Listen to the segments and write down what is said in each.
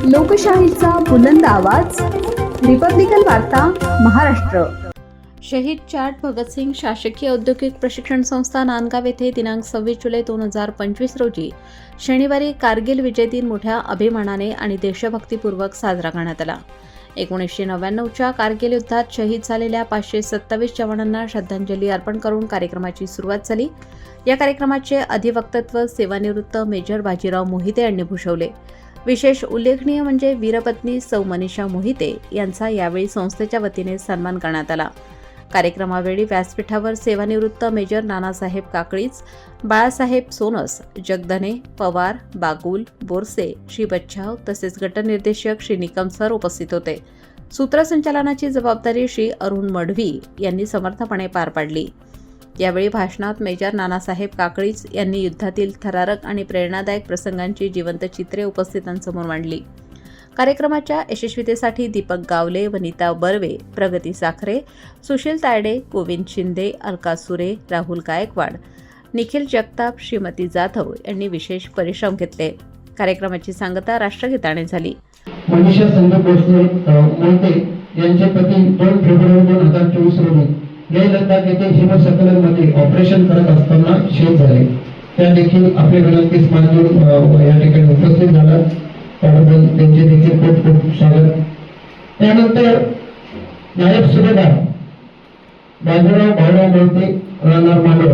लोकशाहीचा बुलंद आवाज, रिपब्लिकन वार्ता महाराष्ट्र। शहीद चाट भगतसिंग शासकीय औद्योगिक प्रशिक्षण संस्था नांदगाव येथे दिनांक 26 जुलै 2025 रोजी शनिवारी कारगिल विजय दिन मोठ्या अभिमानाने आणि देशभक्तीपूर्वक साजरा करण्यात आला। 1999च्या कारगिल युद्धात शहीद झालेल्या 527 जवानांना श्रद्धांजली अर्पण करून कार्यक्रमाची सुरुवात झाली। या कार्यक्रमाचे अधिवक्तत्व सेवानिवृत्त मेजर बाजीराव मोहिते यांनी भूषवले। विशेष उल्लेखनीय म्हणजे वीरपत्नी सौ मनीषा मोहिते यांचा यावेळी संस्थेच्या वतीने सन्मान करण्यात आला। कार्यक्रमावेळी व्यासपीठावर सेवानिवृत्त मेजर नानासाहेब काकळीच, बाळासाहेब सोनस, जगधने, पवार, बागुल, बोरसे, श्री बच्छाव तसेच गटनिर्देशक श्री निकम सर उपस्थित होते। सूत्रसंचालनाची जबाबदारी श्री अरुण मढवी यांनी समर्थपणे पार पाडली। यावेळी भाषणात मेजर नानासाहेब काकळीच यांनी युद्धातील थरारक आणि प्रेरणादायक प्रसंगांची जिवंत चित्रे उपस्थितांसमोर मांडली। कार्यक्रमाच्या यशस्वीतेसाठी दीपक गावले, वनिता बर्वे, प्रगती साखरे, सुशील तायडे, गोविंद शिंदे, अलका सुरे, राहुल गायकवाड, निखिल जगताप, श्रीमती जाधव यांनी विशेष परिश्रम घेतले। कार्यक्रमाची सांगता राष्ट्रगीताने झाली। मनीषा संजय मोहिते यांचे पती 2 फेब्रुवारी 2024 रोजी लेह लडाख येथे हिमस्खलनामध्ये ऑपरेशन करत असताना शहीद झाले। त्या देखील आपले विनंतीस मानून या ठिकाणी उपस्थित झाला, त्याबद्दल त्यांचे देखील खूप खूप स्वागत। त्यानंतर नायब सुभेदार बाजीराव भाऊराव मोहिते राहणार मांडव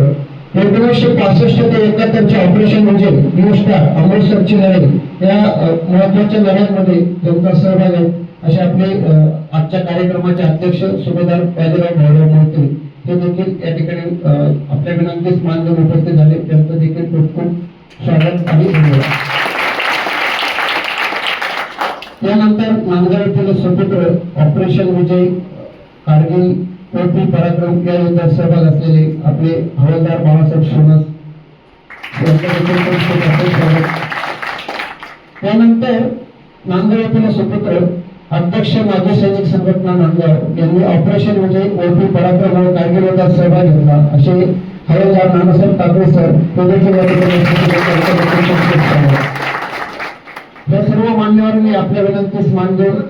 1965 ते 71च्या ऑपरेशन म्हणजे न्यू स्टार अमृतसरची लढाई या महत्त्वाच्या लढ्यांमध्ये त्यांचा सहभाग आहे असे आपले आजच्या कार्यक्रमाचे अध्यक्ष सुभेदार बाजीराव भाऊराव मोहिते हे देखील या ठिकाणी आपल्या विनंतीस मानून उपस्थित झाले। त्यांचं देखील खूप खूप स्वागत आणि धन्यवाद। त्यानंतर नांदगाव येथील सुपुत्र ऑपरेशन विजय कारगिल कोटी पराक्रम या युद्धात सहभाग असलेले आपले हवालदार बाळासाहेब सोनस यांचे देखील खूप खूप स्वागत। त्यानंतर नांदगाव येथील सुपुत्र अध्यक्ष माजी सैनिक संघटना नांदगाव यांनी ऑपरेशन विजय कोटी पराक्रम व कारगिल युद्धात सहभाग घेतला असे हवालदार नानासाहेब काकळे सर हे देखील या सर्व मान्यवरांनी आपल्या विनंतीस मान देऊन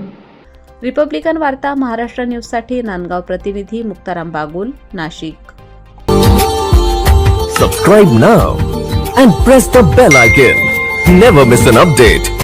रिपब्लिकन वार्ता महाराष्ट्र न्यूजसाठी नांदगाव प्रतिनिधी Muktaram Bagul, Nashik. Subscribe now and press the bell icon. Never miss an update.